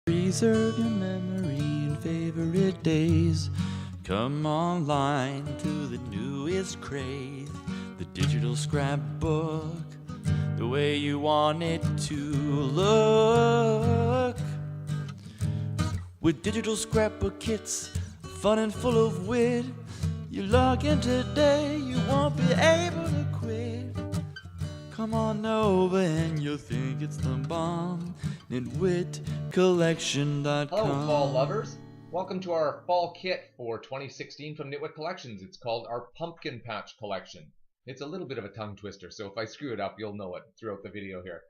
Preserve your memory and favorite days. Come online to the newest craze. The digital scrapbook, the way you want it to look. With digital scrapbook kits, fun and full of wit. You log in today, you won't be able to quit. Come on over and you'll think it's the bomb. Knitwitcollection.com. Hello, fall lovers. Welcome to our fall kit for 2016 from Knitwit Collections. It's called our Pumpkin Patch Collection. It's a little bit of a tongue twister, so if I screw it up, you'll know it throughout the video here.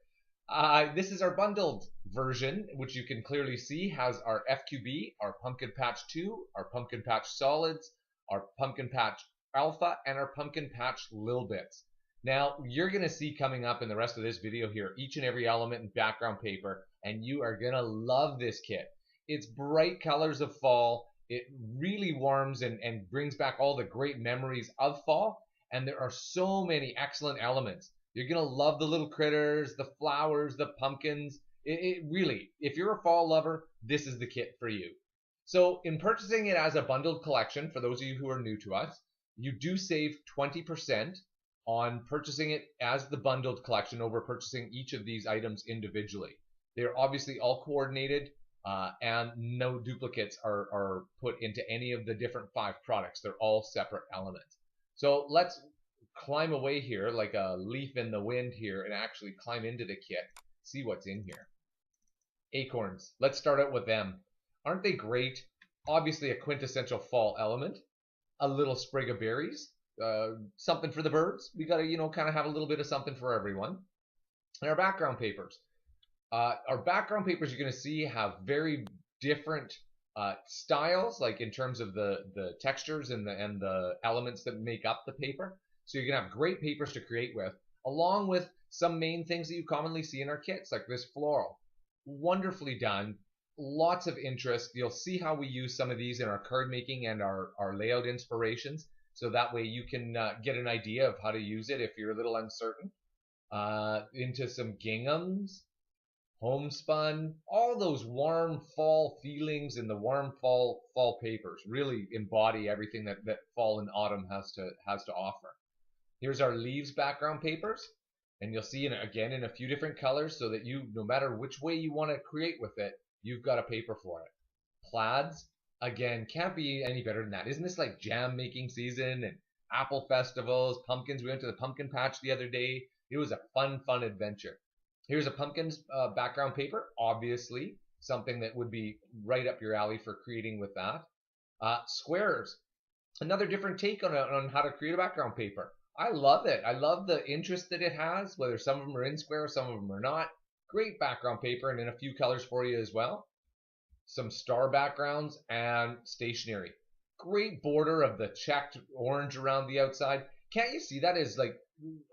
This is our bundled version, which you can clearly see has our FQB, our Pumpkin Patch 2, our Pumpkin Patch Solids, our Pumpkin Patch Alpha, and our Pumpkin Patch Lil Bits. Now, you're going to see coming up in the rest of this video here each and every element in background paper, and you are going to love this kit. It's bright colors of fall. It really warms and brings back all the great memories of fall, and there are so many excellent elements. You're going to love the little critters, the flowers, the pumpkins. It really, if you're a fall lover, this is the kit for you. So in purchasing it as a bundled collection, for those of you who are new to us, you do save 20% on purchasing it as the bundled collection over purchasing each of these items individually. They're obviously all coordinated and no duplicates are put into any of the different 5 products. They're all separate elements. So let's climb away here like a leaf in the wind here and actually climb into the kit, see what's in here. Acorns. Let's start out with them. Aren't they great? Obviously a quintessential fall element. A little sprig of berries. Something for the birds. We gotta, kind of have a little bit of something for everyone. And our background papers. Our background papers you're gonna see have very different styles, like in terms of the textures and the elements that make up the paper. So you're gonna have great papers to create with, along with some main things that you commonly see in our kits, like this floral. Wonderfully done. Lots of interest. You'll see how we use some of these in our card making and our layout inspirations. So that way you can get an idea of how to use it if you're a little uncertain. Into some ginghams, homespun, all those warm fall feelings in the warm fall papers really embody everything that fall and autumn has to offer. Here's our leaves background papers, and you'll see again in a few different colors so that you, no matter which way you want to create with it, you've got a paper for it. Plaids. Again, can't be any better than that. Isn't this like jam making season and apple festivals, pumpkins? We went to the pumpkin patch the other day. It was a fun adventure. Here's a pumpkins background paper, obviously something that would be right up your alley for creating with that. Squares, another different take on how to create a background paper. I love it. I love the interest that it has, whether some of them are in square, some of them are not. Great background paper and in a few colors for you as well. Some star backgrounds and stationery. Great border of the checked orange around the outside. Can't you see that is like,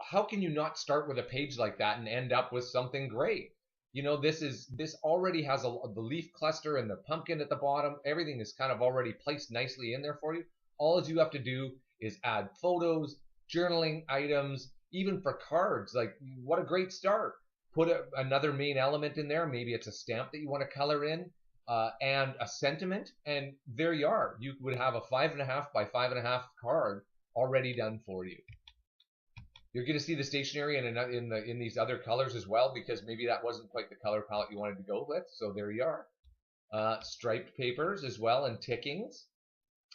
how can you not start with a page like that and end up with something great? This already has the leaf cluster and the pumpkin at the bottom. Everything is kind of already placed nicely in there for you. All you have to do is add photos, journaling items, even for cards. Like, what a great start. Put another main element in there. Maybe it's a stamp that you want to color in. And a sentiment, and there you are. You would have a 5.5 by 5.5 card already done for you. You're going to see the stationery in these other colors as well, because maybe that wasn't quite the color palette you wanted to go with. So there you are. Striped papers as well and tickings.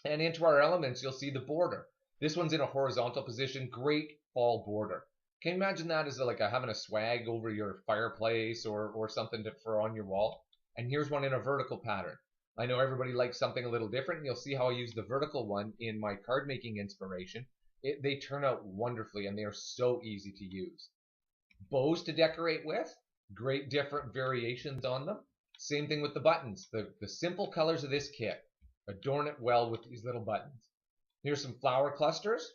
And into our elements, you'll see the border. This one's in a horizontal position. Great fall border. Can you imagine that as like having a swag over your fireplace or something for on your wall? And here's one in a vertical pattern. I know everybody likes something a little different, and you'll see how I use the vertical one in my card making inspiration. They turn out wonderfully, and they are so easy to use. Bows to decorate with, great different variations on them. Same thing with the buttons. The simple colors of this kit adorn it well with these little buttons. Here's some flower clusters.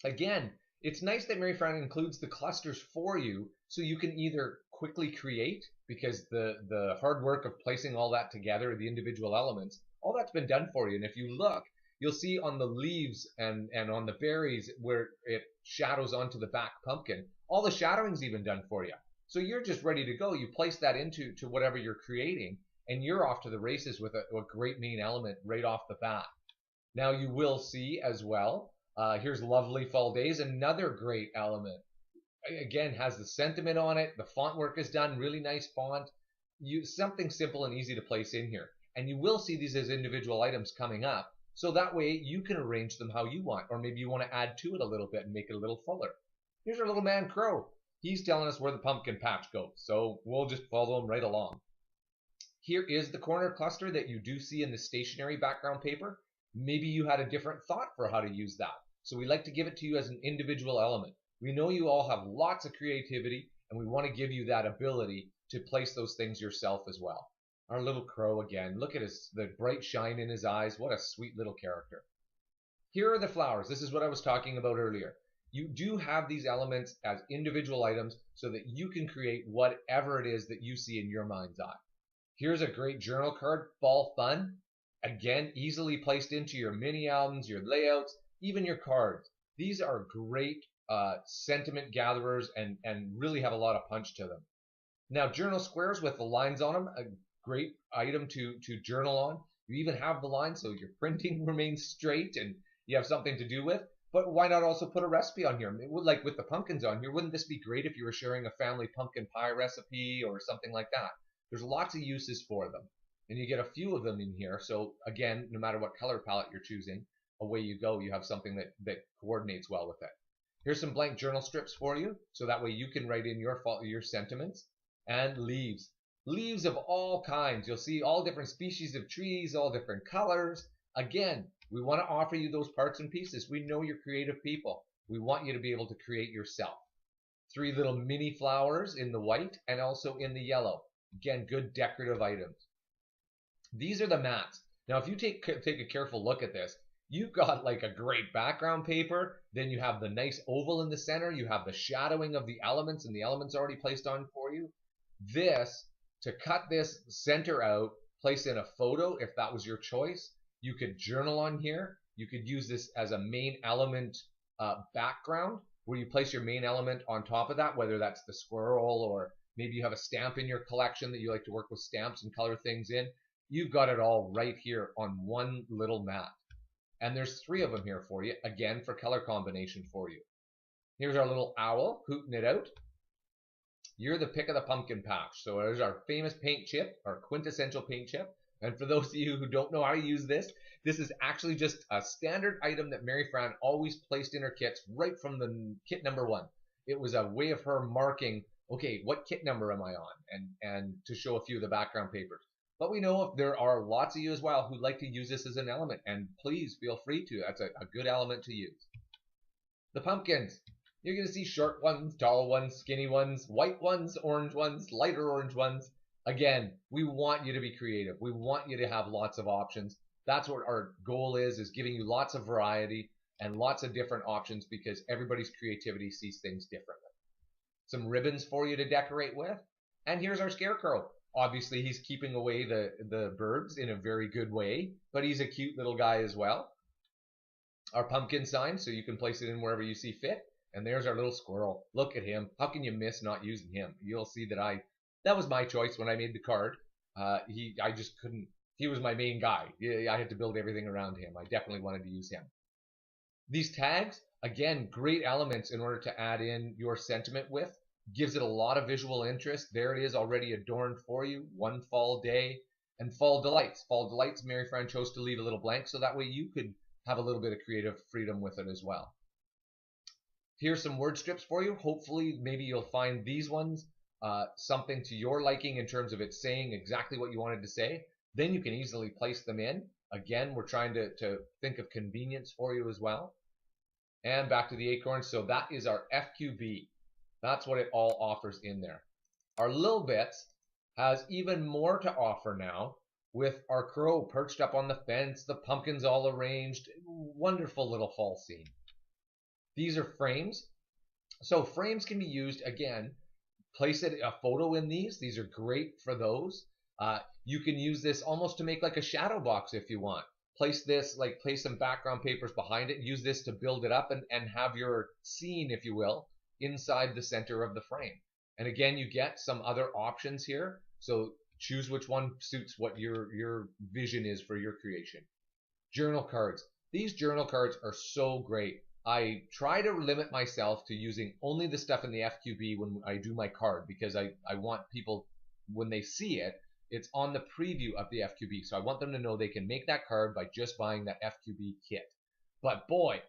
Again, it's nice that Mary Fran includes the clusters for you so you can either quickly create, because the hard work of placing all that together, the individual elements, all that's been done for you. And if you look, you'll see on the leaves and on the berries where it shadows onto the back pumpkin, all the shadowing's even done for you. So you're just ready to go. You place that into whatever you're creating, and you're off to the races with a great main element right off the bat. Now you will see as well, here's Lovely Fall Days, another great element. Again, has the sentiment on it. The font work is done, really nice font. Something simple and easy to place in here. And you will see these as individual items coming up. So that way you can arrange them how you want, or maybe you want to add to it a little bit and make it a little fuller. Here's our little man Crow. He's telling us where the pumpkin patch goes, so we'll just follow him right along. Here is the corner cluster that you do see in the stationary background paper. Maybe you had a different thought for how to use that. So we like to give it to you as an individual element. We know you all have lots of creativity, and we want to give you that ability to place those things yourself as well. Our little crow again. Look at the bright shine in his eyes. What a sweet little character. Here are the flowers. This is what I was talking about earlier. You do have these elements as individual items so that you can create whatever it is that you see in your mind's eye. Here's a great journal card, Fall Fun. Again, easily placed into your mini albums, your layouts, even your cards. These are great sentiment gatherers and really have a lot of punch to them. Now, journal squares with the lines on them, a great item to journal on. You even have the lines so your printing remains straight and you have something to do with. But why not also put a recipe on here? Like with the pumpkins on here, wouldn't this be great if you were sharing a family pumpkin pie recipe or something like that? There's lots of uses for them. And you get a few of them in here. So again, no matter what color palette you're choosing, away you go. You have something that coordinates well with it. Here's some blank journal strips for you. So that way you can write in your sentiments. And leaves. Leaves of all kinds. You'll see all different species of trees, all different colors. Again, we want to offer you those parts and pieces. We know you're creative people. We want you to be able to create yourself. 3 little mini flowers in the white and also in the yellow. Again, good decorative items. These are the mats. Now, if you take a careful look at this, you've got like a great background paper. Then you have the nice oval in the center. You have the shadowing of the elements and the elements already placed on for you. To cut this center out, place in a photo if that was your choice. You could journal on here. You could use this as a main element background where you place your main element on top of that, whether that's the squirrel or maybe you have a stamp in your collection that you like to work with stamps and color things in. You've got it all right here on one little mat. And there's 3 of them here for you, again, for color combination for you. Here's our little owl hooting it out. You're the pick of the pumpkin patch. So there's our famous paint chip, our quintessential paint chip. And for those of you who don't know how to use this, this is actually just a standard item that Mary Fran always placed in her kits right from the kit number 1. It was a way of her marking, okay, what kit number am I on? And to show a few of the background papers. But we know if there are lots of you as well who like to use this as an element, and please feel free to. That's a good element to use. The pumpkins. You're going to see short ones, tall ones, skinny ones, white ones, orange ones, lighter orange ones. Again, we want you to be creative. We want you to have lots of options. That's what our goal is giving you lots of variety and lots of different options because everybody's creativity sees things differently. Some ribbons for you to decorate with. And here's our scarecrow. Obviously, he's keeping away the birds in a very good way, but he's a cute little guy as well. Our pumpkin sign, so you can place it in wherever you see fit. And there's our little squirrel. Look at him. How can you miss not using him? You'll see that was my choice when I made the card. I just couldn't. He was my main guy. I had to build everything around him. I definitely wanted to use him. These tags, again, great elements in order to add in your sentiment with. Gives it a lot of visual interest. There it is already adorned for you. One fall day and fall delights. Fall delights, Mary Fran chose to leave a little blank so that way you could have a little bit of creative freedom with it as well. Here's some word strips for you. Hopefully, maybe you'll find these ones something to your liking in terms of it saying exactly what you wanted to say. Then you can easily place them in. Again, we're trying to think of convenience for you as well. And back to the acorns. So that is our FQB. That's what it all offers in there. Our Little Bits has even more to offer now with our crow perched up on the fence, the pumpkins all arranged. Wonderful little fall scene. These are frames. So frames can be used, again, place a photo in these. These are great for those. You can use this almost to make like a shadow box if you want. Place some background papers behind it. Use this to build it up and have your scene, if you will, inside the center of the frame. And again, you get some other options here. So Choose which one suits what your vision is for your creation. Journal cards. These journal cards are so great. I try to limit myself to using only the stuff in the FQB when I do my card, because I want people, when they see it, it's on the preview of the FQB. So I want them to know they can make that card by just buying that FQB kit. But boy,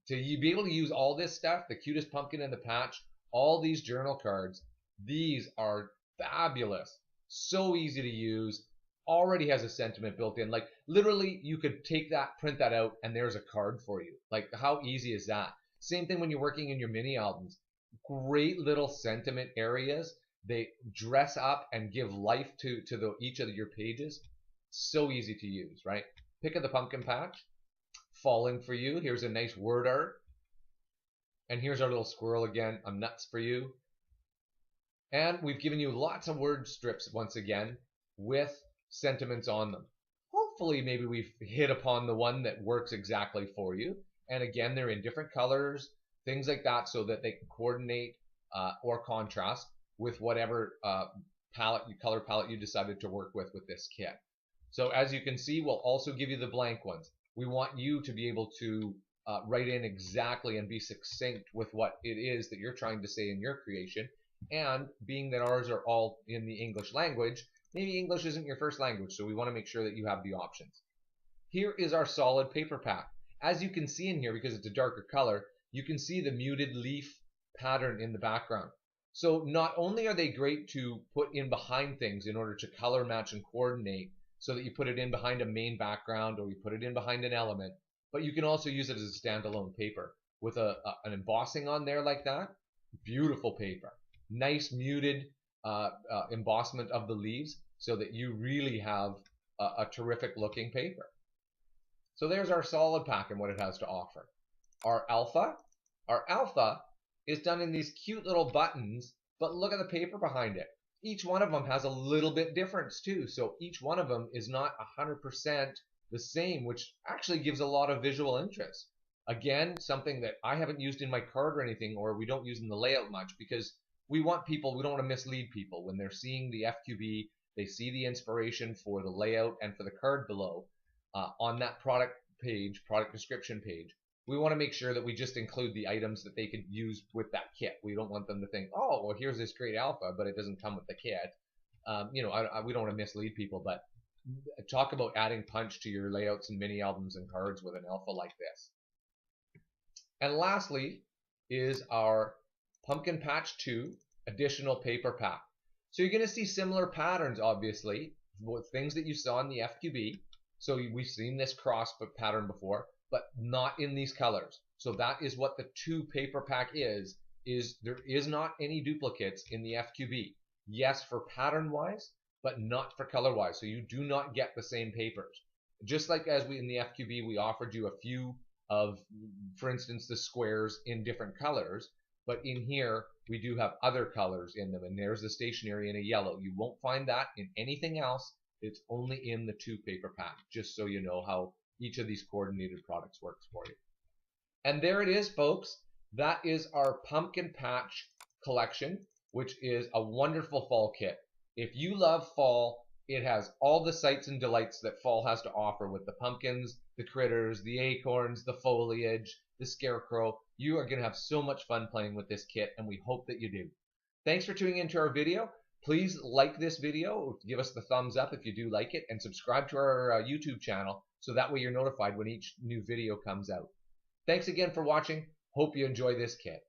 to be able to use all this stuff, the cutest pumpkin in the patch, all these journal cards, these are fabulous. So easy to use. Already has a sentiment built in. Like literally you could take that, print that out, and there's a card for you. Like how easy is that? Same thing when you're working in your mini albums. Great little sentiment areas. They dress up and give life to each of your pages. So easy to use, right? Pick of the pumpkin patch. Falling for you. Here's a nice word art. And here's our little squirrel again. I'm nuts for you. And we've given you lots of word strips once again with sentiments on them. Hopefully maybe we've hit upon the one that works exactly for you. And again, they're in different colors, things like that, so that they can coordinate or contrast with whatever color palette you decided to work with this kit. So as you can see, we'll also give you the blank ones. We want you to be able to write in exactly and be succinct with what it is that you're trying to say in your creation. And being that ours are all in the English language, maybe English isn't your first language, so we want to make sure that you have the options. Here is our solid paper pack. As you can see in here, because it's a darker color, you can see the muted leaf pattern in the background. So not only are they great to put in behind things in order to color match and coordinate, so that you put it in behind a main background or you put it in behind an element, but you can also use it as a standalone paper with an embossing on there like that. Beautiful paper. Nice muted embossment of the leaves so that you really have a terrific looking paper. So there's our solid pack and what it has to offer. Our alpha is done in these cute little buttons, but look at the paper behind it. Each one of them has a little bit difference too, so each one of them is not 100% the same, which actually gives a lot of visual interest. Again, something that I haven't used in my card or anything, or we don't use in the layout much, because we want people, we don't want to mislead people. When they're seeing the FQB, they see the inspiration for the layout and for the card below on that product page, product description page. We want to make sure that we just include the items that they could use with that kit. We don't want them to think, oh, well, here's this great alpha, but it doesn't come with the kit. We don't want to mislead people, but talk about adding punch to your layouts and mini albums and cards with an alpha like this. And lastly is our Pumpkin Patch 2 additional paper pack. So you're going to see similar patterns, obviously, with things that you saw in the FQB. So we've seen this cross pattern before, but not in these colors. So that is what the 2 paper pack is there is not any duplicates in the FQB. Yes, for pattern wise, but not for color wise. So you do not get the same papers. Just like as we in the FQB, we offered you a few of, for instance, the squares in different colors, but in here we do have other colors in them, and there's the stationery in a yellow. You won't find that in anything else. It's only in the 2 paper pack, just so you know how each of these coordinated products works for you. And there it is, folks. That is our Pumpkin Patch collection, which is a wonderful fall kit. If you love fall, it has all the sights and delights that fall has to offer, with the pumpkins, the critters, the acorns, the foliage, the scarecrow. You are going to have so much fun playing with this kit, and we hope that you do. Thanks for tuning into our video. Please like this video, give us the thumbs up if you do like it, and subscribe to our YouTube channel so that way you're notified when each new video comes out. Thanks again for watching. Hope you enjoy this kit.